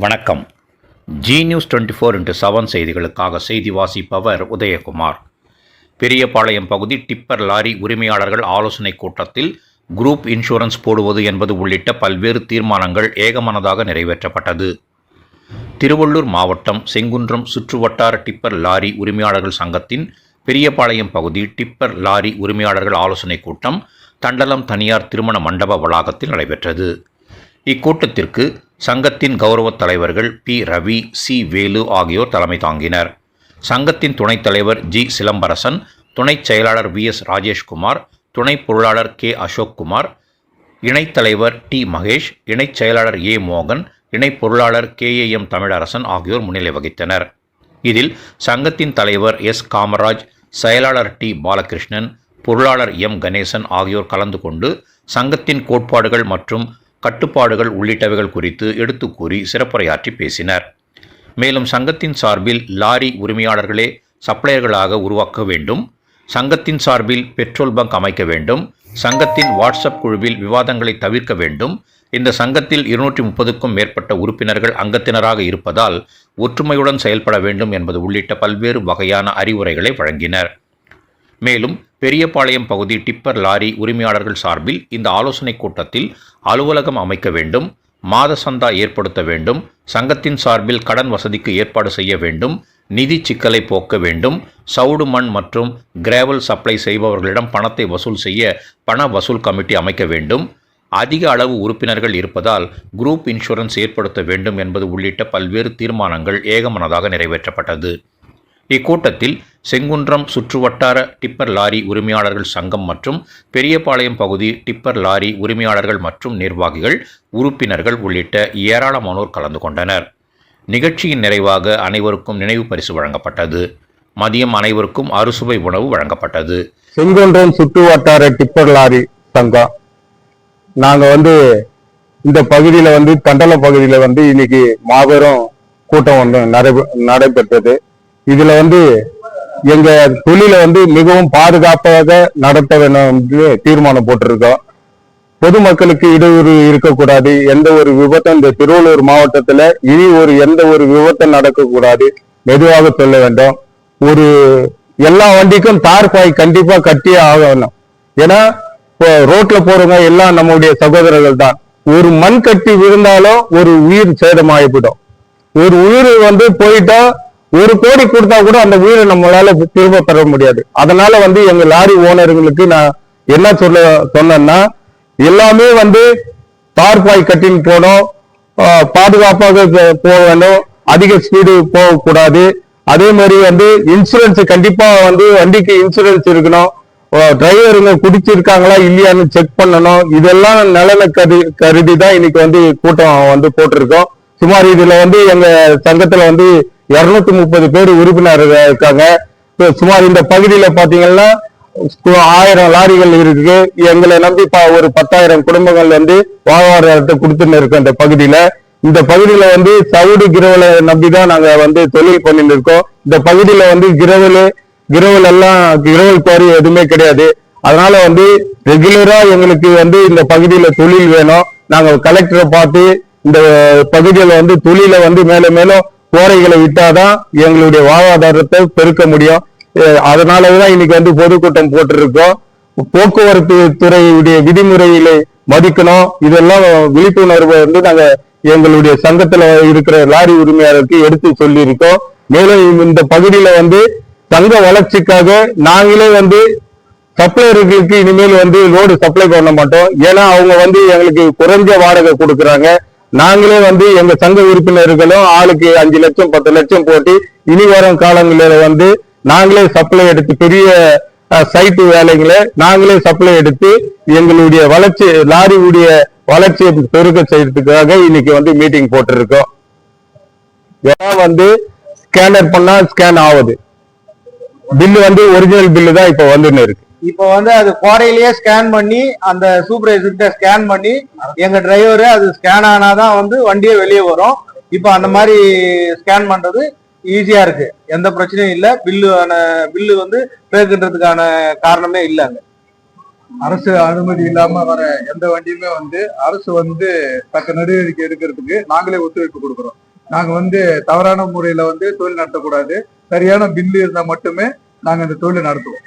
வணக்கம். G news 24x7 செய்திகளுக்காக செய்தி வாசிப்பவர் உதயகுமார். பெரியபாளையம் பகுதி டிப்பர் லாரி உரிமையாளர்கள் ஆலோசனைக் கூட்டத்தில் குரூப் இன்சூரன்ஸ் போடுவது என்பது உள்ளிட்ட பல்வேறு தீர்மானங்கள் ஏகமனதாக நிறைவேற்றப்பட்டது. திருவள்ளூர் மாவட்டம் செங்குன்றம் சுற்றுவட்டார டிப்பர் லாரி உரிமையாளர்கள் சங்கத்தின் பெரியபாளையம் பகுதி டிப்பர் லாரி உரிமையாளர்கள் ஆலோசனைக் கூட்டம் தண்டலம் தனியார் திருமண மண்டப வளாகத்தில் நடைபெற்றது. இக்கூட்டத்திற்கு சங்கத்தின் கௌரவ தலைவர்கள் பி. ரவி, சி. வேலு ஆகியோர் தலைமை தாங்கினர். சங்கத்தின் துணைத் தலைவர் ஜி. சிலம்பரசன், துணைச் செயலாளர் வி. எஸ். ராஜேஷ்குமார், துணைப் பொருளாளர் கே. அசோக்குமார், இணைத் தலைவர் டி. மகேஷ், இணைச் செயலாளர் ஏ. மோகன், இணைப் பொருளாளர் KAM தமிழரசன் ஆகியோர் முன்னிலை வகித்தனர். இதில் சங்கத்தின் தலைவர் எஸ். காமராஜ், செயலாளர் டி. பாலகிருஷ்ணன், பொருளாளர் எம். கணேசன் ஆகியோர் கலந்து கொண்டு சங்கத்தின் கோட்பாடுகள் மற்றும் கட்டுப்பாடுகள் உள்ளிட்டவைகள் குறித்து எடுத்து கூறி சிறப்புரையாற்றி பேசினர். மேலும் சங்கத்தின் சார்பில் லாரி உரிமையாளர்களே சப்ளையர்களாக உருவாக்க வேண்டும், சங்கத்தின் சார்பில் பெட்ரோல் பங்க் அமைக்க வேண்டும், சங்கத்தின் வாட்ஸ்அப் குழுவில் விவாதங்களை தவிர்க்க வேண்டும், இந்த சங்கத்தில் 230க்கும் மேற்பட்ட உறுப்பினர்கள் அங்கத்தினராக இருப்பதால் ஒற்றுமையுடன் செயல்பட வேண்டும் என்பது உள்ளிட்ட பல்வேறு வகையான அறிவுரைகளை வழங்கினர். மேலும் பெரியபாளையம் பகுதி டிப்பர் லாரி உரிமையாளர்கள் சார்பில் இந்த ஆலோசனைக் கூட்டத்தில் அலுவலகம் அமைக்க வேண்டும், மாத சந்தா ஏற்படுத்த வேண்டும், சங்கத்தின் சார்பில் கடன் வசதிக்கு ஏற்பாடு செய்ய வேண்டும், நிதி சிக்கலை போக்க வேண்டும், சவுடு மண் மற்றும் கிராவல் சப்ளை செய்பவர்களிடம் பணத்தை வசூல் செய்ய பண வசூல் கமிட்டி அமைக்க வேண்டும், அதிக அளவு உறுப்பினர்கள் இருப்பதால் குரூப் இன்சூரன்ஸ் ஏற்படுத்த வேண்டும் என்பது உள்ளிட்ட பல்வேறு தீர்மானங்கள் ஏகமனதாக நிறைவேற்றப்பட்டது. இக்கூட்டத்தில் செங்குன்றம் சுற்றுவட்டார டிப்பர் லாரி உரிமையாளர்கள் சங்கம் மற்றும் பெரியபாளையம் பகுதி டிப்பர் லாரி உரிமையாளர்கள் மற்றும் நிர்வாகிகள், உறுப்பினர்கள் உள்ளிட்ட ஏராளமானோர் கலந்து கொண்டனர். நிகழ்ச்சியின் நிறைவாக அனைவருக்கும் நினைவு பரிசு வழங்கப்பட்டது. மதியம் அனைவருக்கும் அறுசுவை உணவு வழங்கப்பட்டது. செங்குன்றம் சுற்றுவட்டார டிப்பர் லாரி சங்கம் நாங்க இந்த பகுதியில தண்டல பகுதியில இன்னைக்கு மாபெரும் கூட்டம் நடைபெற்றது. இதுல எங்க தொழில மிகவும் பாதுகாப்பாக நடத்த வேண்டும் என்று தீர்மானம் போட்டிருக்கோம். பொதுமக்களுக்கு இடையூறு இருக்கக்கூடாது, எந்த ஒரு விபத்தும் இந்த திருவள்ளூர் மாவட்டத்துல இனி எந்த ஒரு விபத்தும் நடக்கக்கூடாது, மெதுவாக சொல்ல வேண்டும். எல்லா வண்டிக்கும் தார் பாய் கண்டிப்பா கட்டியே ஆகணும். ஏன்னா ரோட்ல போறவங்க எல்லாம் நம்முடைய சகோதரர்கள் தான். ஒரு மண் கட்டி விழுந்தாலும் ஒரு உயிர் சேதமாகிவிடும். ஒரு உயிர் போயிட்டா 1 கோடி கொடுத்தா கூட அந்த உயிரை நம்மளால திரும்ப பெற முடியாது. அதனால எங்க லாரி ஓனர்களுக்கு நான் என்ன சொன்னேன்னா, எல்லாமே தார்பாய் கட்டின்னு போனோம், பாதுகாப்பாக போக வேண்டும், அதிக ஸ்பீடு போகக்கூடாது. அதே மாதிரி இன்சூரன்ஸ் கண்டிப்பா வண்டிக்கு இன்சூரன்ஸ் இருக்கணும், டிரைவருங்க குடிச்சிருக்காங்களா இல்லையான்னு செக் பண்ணணும். இதெல்லாம் நலனை கருதி தான் இன்னைக்கு கூட்டம் போட்டிருக்கோம். சுமார் இதுல எங்க சங்கத்துல 230 பேர் உறுப்பினர்கள் இருக்காங்க. சுமார் இந்த பகுதியில பாத்தீங்கன்னா 1000 லாரிகள் இருக்கு. எங்களை நம்பி ஒரு 10,000 குடும்பங்கள் வாழ்வாதாரத்தை கொடுத்துன்னு இருக்கு இந்த பகுதியில. இந்த பகுதியில சவுடு கிரவலை நம்பிதான் நாங்க தொழில் பண்ணிட்டு இருக்கோம். இந்த பகுதியில கிரவல் எல்லாம் கிரவல் குவாரி எதுவுமே கிடையாது. அதனால ரெகுலரா எங்களுக்கு இந்த பகுதியில தொழில் வேணும். நாங்க கலெக்டரை பார்த்து இந்த பகுதியில தொழில மேலும் மேலும் கோரைகளை விட்டாதான் எங்களுடைய வாழ்வாதாரத்தை பெருக்க முடியும். அதனாலதான் இன்னைக்கு பொதுக்கூட்டம் போட்டிருக்கோம். போக்குவரத்து துறையுடைய விதிமுறைகளை மதிக்கணும். இதெல்லாம் விழிப்புணர்வு நாங்க எங்களுடைய சங்கத்துல இருக்கிற லாரி உரிமையாளருக்கு எடுத்து சொல்லி இருக்கோம். மேலும் இந்த பகுதியில சங்க வளர்ச்சிக்காக நாங்களே சப்ளையர்களுக்கு இனிமேல் லோடு சப்ளை பண்ண மாட்டோம். ஏன்னா அவங்க எங்களுக்கு குறைஞ்ச வாடகை கொடுக்குறாங்க. நாங்களே எங்க சங்க உறுப்பினர்களும் ஆளுக்கு 5 லட்சம் 10 லட்சம் போட்டு இனி வரும் காலங்களில் நாங்களே சப்ளை எடுத்து பெரிய சைட்டு வேலைகளை நாங்களே சப்ளை எடுத்து எங்களுடைய வளர்ச்சி லாரியுடைய வளர்ச்சியை பெருக்க செய்யறதுக்காக இன்னைக்கு மீட்டிங் போட்டிருக்கோம். ஏன்னா ஸ்கேனர் பண்ணா ஸ்கேன் ஆகுது. பில்லு ஒரிஜினல் பில்லு தான் இப்ப இருக்கு. இப்போ அது கோடையிலேயே ஸ்கேன் பண்ணி அந்த சூப்பர்வைசர்கிட்ட ஸ்கேன் பண்ணி எங்க டிரைவரு அது ஸ்கேன் ஆனாதான் வண்டியே வெளியே வரும். இப்போ அந்த மாதிரி ஸ்கேன் பண்றது ஈஸியா இருக்கு, எந்த பிரச்சனையும் இல்லை. பில்லு பேக்குன்றதுக்கான காரணமே இல்லை. அங்க அரசு அனுமதி இல்லாம வர எந்த வண்டியுமே அரசு தக்க நடவடிக்கை எடுக்கிறதுக்கு நாங்களே ஒத்துழைப்பு கொடுக்குறோம். நாங்க வந்து தவறான முறையில வந்து தொழில் நடத்தக்கூடாது. சரியான பில்லு இருந்தா மட்டுமே நாங்க இந்த தொழிலை நடத்துவோம்.